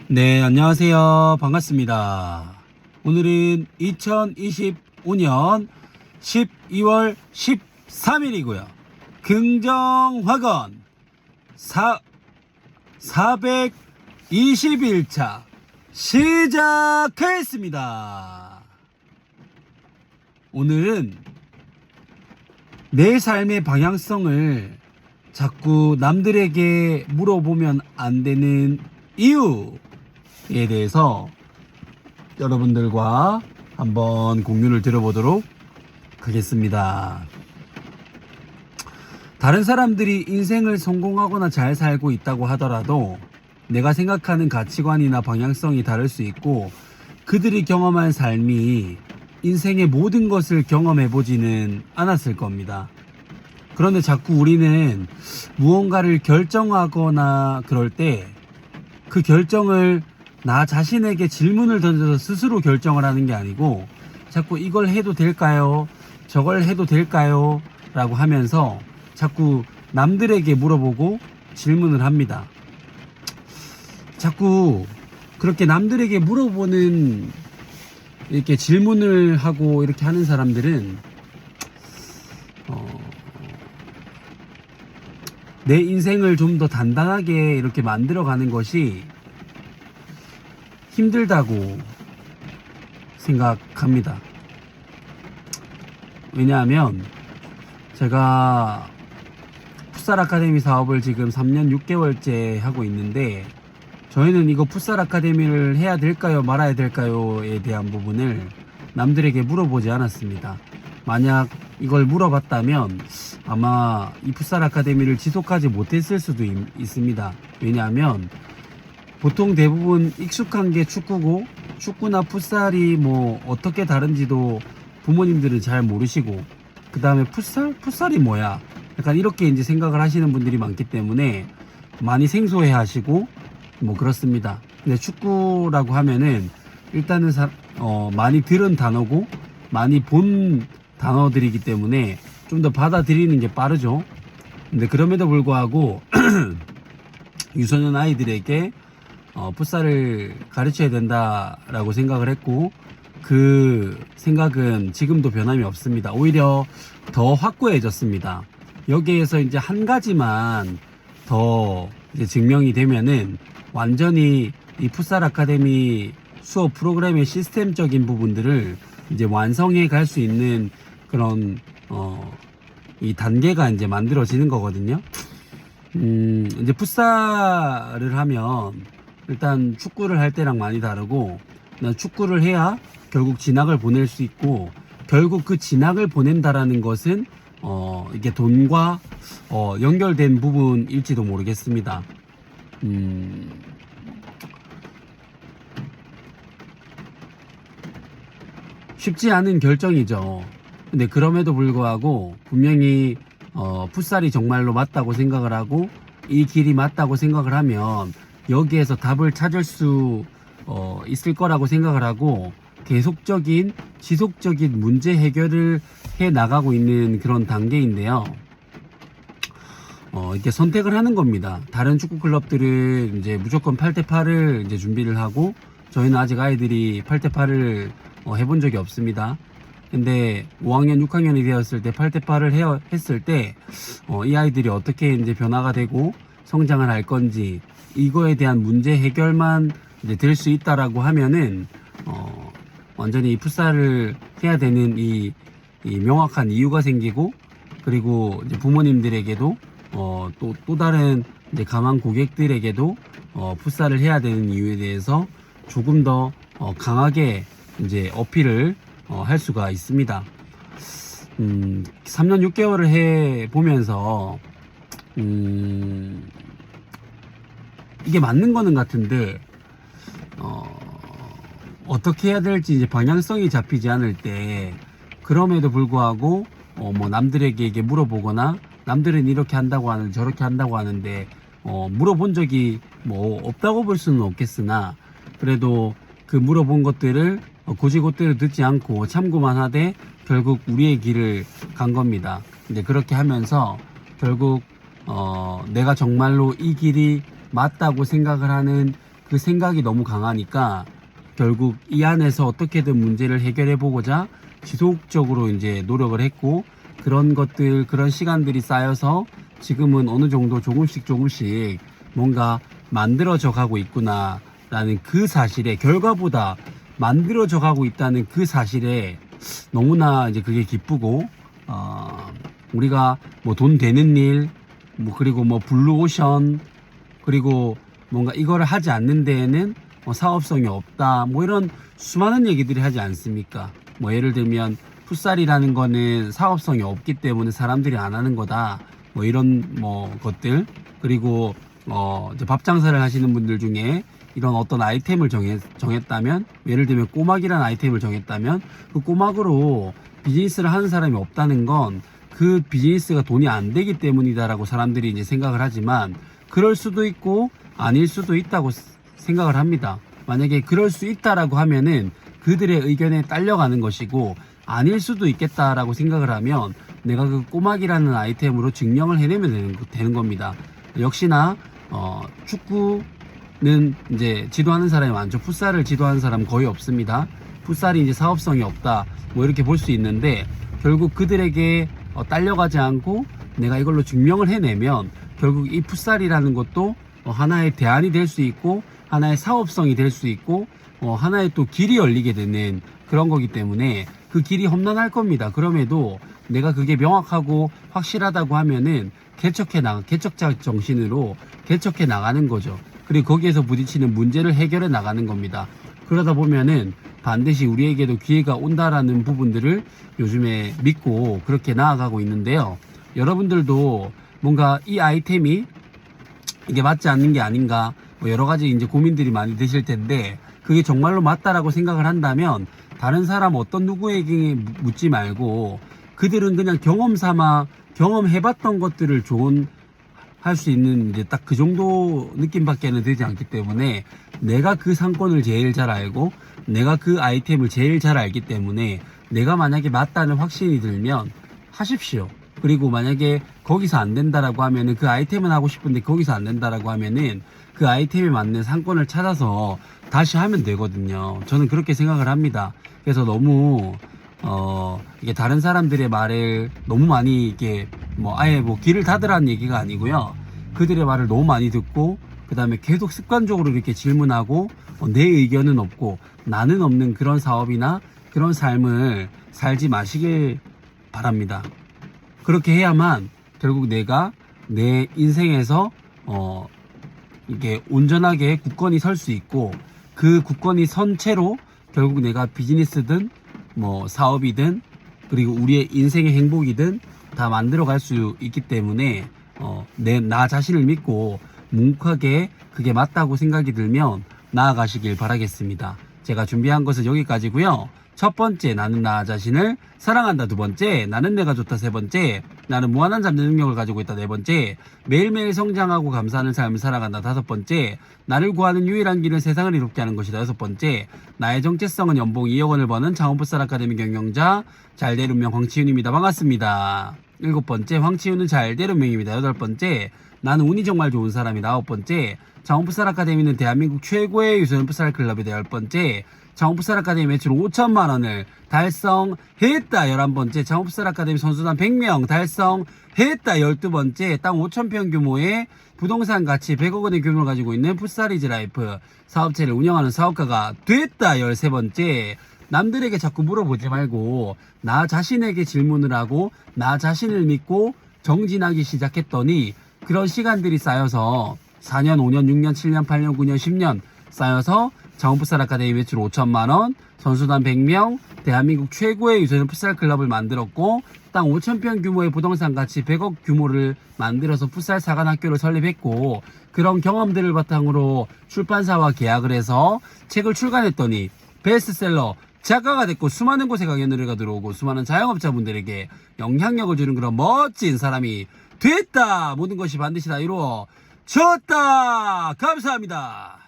네, 안녕하세요. 반갑습니다. 오늘은 2025년 12월 13일이고요. 긍정화건 421차 시작하겠습니다. 오늘은 내 삶의 방향성을 자꾸 남들에게 물어보면 안 되는 이유에 대해서 여러분들과 한번 공유를 드려보도록 하겠습니다. 다른 사람들이 인생을 성공하거나 잘 살고 있다고 하더라도 내가 생각하는 가치관이나 방향성이 다를 수 있고, 그들이 경험한 삶이 인생의 모든 것을 경험해보지는 않았을 겁니다. 그런데 자꾸 우리는 무언가를 결정하거나 그럴 때 그 결정을 나 자신에게 질문을 던져서 스스로 결정을 하는 게 아니고, 자꾸 이걸 해도 될까요? 저걸 해도 될까요? 라고 하면서 자꾸 남들에게 물어보고 질문을 합니다. 자꾸 그렇게 남들에게 물어보는 이렇게 질문을 하고 이렇게 하는 사람들은 내 인생을 좀 더 단단하게 이렇게 만들어가는 것이 힘들다고 생각합니다. 왜냐하면 제가 풋살 아카데미 사업을 지금 3년 6개월째 하고 있는데, 저희는 이거 풋살 아카데미를 해야 될까요 말아야 될까요에 대한 부분을 남들에게 물어보지 않았습니다. 만약 이걸 물어봤다면 아마 이 풋살 아카데미를 지속하지 못했을 수도 있습니다. 왜냐하면 보통 대부분 익숙한 게 축구고, 축구나 풋살이 뭐 어떻게 다른지도 부모님들은 잘 모르시고, 그 다음에 풋살이 뭐야? 약간 이렇게 이제 생각을 하시는 분들이 많기 때문에 많이 생소해 하시고 뭐 그렇습니다. 근데 축구라고 하면은 일단은 많이 들은 단어고 많이 본 단어들이기 때문에 좀 더 받아들이는 게 빠르죠. 근데 그럼에도 불구하고 유소년 아이들에게 풋살을 가르쳐야 된다라고 생각을 했고, 그 생각은 지금도 변함이 없습니다. 오히려 더 확고해졌습니다. 여기에서 이제 한 가지만 더 이제 증명이 되면은 완전히 이 풋살 아카데미 수업 프로그램의 시스템적인 부분들을 이제 완성해 갈 수 있는 그런 이 단계가 이제 만들어지는 거거든요. 이제 풋살을 하면 일단 축구를 할 때랑 많이 다르고, 축구를 해야 결국 진학을 보낼 수 있고, 결국 그 진학을 보낸다라는 것은 이게 돈과 연결된 부분일지도 모르겠습니다. 쉽지 않은 결정이죠. 근데 그럼에도 불구하고 분명히 풋살이 정말로 맞다고 생각을 하고 이 길이 맞다고 생각을 하면 여기에서 답을 찾을 수 있을 거라고 생각을 하고, 계속적인 지속적인 문제 해결을 해 나가고 있는 그런 단계인데요. 이렇게 선택을 하는 겁니다. 다른 축구 클럽들은 이제 무조건 8대8을 이제 준비를 하고, 저희는 아직 아이들이 8대8을 해본 적이 없습니다. 근데 5학년, 6학년이 되었을 때 8대8을 했을 때 이 아이들이 어떻게 이제 변화가 되고 성장을 할 건지, 이거에 대한 문제 해결만 이제 될 수 있다라고 하면은 완전히 이 풋살을 해야 되는 이 명확한 이유가 생기고, 그리고 이제 부모님들에게도 또 다른 이제 가망 고객들에게도 풋살을 해야 되는 이유에 대해서 조금 더 강하게 이제 어필을 할 수가 있습니다. 3년 6개월을 해 보면서 이게 맞는 거는 같은데 어떻게 해야 될지 이제 방향성이 잡히지 않을 때, 그럼에도 불구하고 뭐 남들에게 물어보거나, 남들은 이렇게 한다고 하는데 저렇게 한다고 하는데 물어본 적이 뭐 없다고 볼 수는 없겠으나, 그래도 그 물어본 것들을 고지고대로 듣지 않고 참고만 하되 결국 우리의 길을 간 겁니다. 근데 그렇게 하면서 결국 내가 정말로 이 길이 맞다고 생각을 하는 그 생각이 너무 강하니까 결국 이 안에서 어떻게든 문제를 해결해 보고자 지속적으로 이제 노력을 했고, 그런 것들, 그런 시간들이 쌓여서 지금은 어느 정도 조금씩 뭔가 만들어져 가고 있구나 라는 그 사실에, 결과보다 만들어져 가고 있다는 그 사실에 너무나 이제 그게 기쁘고, 우리가 뭐 돈 되는 일, 뭐 그리고 뭐 블루오션, 그리고 뭔가 이거를 하지 않는 데에는 사업성이 없다, 뭐 이런 수많은 얘기들이 하지 않습니까? 뭐 예를 들면 풋살이라는 거는 사업성이 없기 때문에 사람들이 안 하는 거다, 뭐 이런 뭐 것들. 그리고 이제 밥 장사를 하시는 분들 중에 이런 어떤 아이템을 정했다면, 예를 들면 꼬막이라는 아이템을 정했다면 그 꼬막으로 비즈니스를 하는 사람이 없다는 건 그 비즈니스가 돈이 안 되기 때문이다라고 사람들이 이제 생각을 하지만, 그럴 수도 있고 아닐 수도 있다고 생각을 합니다. 만약에 그럴 수 있다라고 하면은 그들의 의견에 딸려가는 것이고, 아닐 수도 있겠다라고 생각을 하면 내가 그 꼬막이라는 아이템으로 증명을 해내면 되는 겁니다. 역시나 축구는 이제 지도하는 사람이 많죠. 풋살을 지도하는 사람은 거의 없습니다. 풋살이 이제 사업성이 없다, 뭐 이렇게 볼 수 있는데, 결국 그들에게 딸려가지 않고 내가 이걸로 증명을 해내면 결국 이 풋살이라는 것도 하나의 대안이 될 수 있고, 하나의 사업성이 될 수 있고, 하나의 또 길이 열리게 되는 그런 거기 때문에 그 길이 험난할 겁니다. 그럼에도 내가 그게 명확하고 확실하다고 하면은 개척자 정신으로 개척해 나가는 거죠. 그리고 거기에서 부딪히는 문제를 해결해 나가는 겁니다. 그러다 보면은 반드시 우리에게도 기회가 온다라는 부분들을 요즘에 믿고 그렇게 나아가고 있는데요. 여러분들도 뭔가 이 아이템이 이게 맞지 않는 게 아닌가, 뭐 여러 가지 이제 고민들이 많이 드실 텐데, 그게 정말로 맞다라고 생각을 한다면 다른 사람 어떤 누구에게 묻지 말고, 그들은 그냥 경험 삼아 경험해봤던 것들을 할 수 있는 이제 딱 그 정도 느낌밖에는 되지 않기 때문에, 내가 그 상권을 제일 잘 알고 내가 그 아이템을 제일 잘 알기 때문에 내가 만약에 맞다는 확신이 들면 하십시오. 그리고 만약에 거기서 안 된다라고 하면은, 그 아이템은 하고 싶은데 거기서 안 된다라고 하면은 그 아이템에 맞는 상권을 찾아서 다시 하면 되거든요. 저는 그렇게 생각을 합니다. 그래서 너무 이게 다른 사람들의 말을 너무 많이 이게 뭐 아예 뭐 귀를 닫으라는 얘기가 아니고요. 그들의 말을 너무 많이 듣고 그 다음에 계속 습관적으로 이렇게 질문하고 내 의견은 없고 나는 없는 그런 사업이나 그런 삶을 살지 마시길 바랍니다. 그렇게 해야만 결국 내가 내 인생에서 이게 온전하게 굳건히 설 수 있고, 그 굳건히 선 채로 결국 내가 비즈니스든 뭐 사업이든 그리고 우리의 인생의 행복이든 다 만들어 갈 수 있기 때문에 나 자신을 믿고 묵묵하게 그게 맞다고 생각이 들면 나아가시길 바라겠습니다. 제가 준비한 것은 여기까지고요. 첫 번째, 나는 나 자신을 사랑한다. 두 번째, 나는 내가 좋다. 세 번째, 나는 무한한 잡는 능력을 가지고 있다. 네 번째, 매일매일 성장하고 감사하는 삶을 살아간다. 다섯 번째, 나를 구하는 유일한 길은 세상을 이롭게 하는 것이다. 여섯 번째, 나의 정체성은 연봉 2억 원을 버는 창원풋살 아카데미 경영자 잘될 운명 황치윤입니다. 반갑습니다. 일곱 번째, 황치윤은 잘될 운명입니다. 여덟 번째, 나는 운이 정말 좋은 사람이다. 아홉 번째, 창원풋살 아카데미는 대한민국 최고의 유소년 풋살 클럽이다. 열 번째, 창원풋살 아카데미 매출 5천만 원을 달성했다. 11번째, 창원풋살 아카데미 선수단 100명 달성했다. 12번째, 땅 5,000평 규모의 부동산 가치 100억 원의 규모를 가지고 있는 풋살이즈 라이프 사업체를 운영하는 사업가가 됐다. 13번째, 남들에게 자꾸 물어보지 말고 나 자신에게 질문을 하고 나 자신을 믿고 정진하기 시작했더니 그런 시간들이 쌓여서 4년, 5년, 6년, 7년, 8년, 9년, 10년 쌓여서 창원풋살 아카데미 매출 5천만 원, 선수단 100명, 대한민국 최고의 유소년 풋살 클럽을 만들었고, 땅 5,000평 규모의 부동산 가치 100억 규모를 만들어서 풋살 사관학교를 설립했고, 그런 경험들을 바탕으로 출판사와 계약을 해서 책을 출간했더니 베스트셀러 작가가 됐고, 수많은 곳에 강연 의뢰가 들어오고 수많은 자영업자분들에게 영향력을 주는 그런 멋진 사람이 됐다. 모든 것이 반드시 다 이루어졌다. 감사합니다.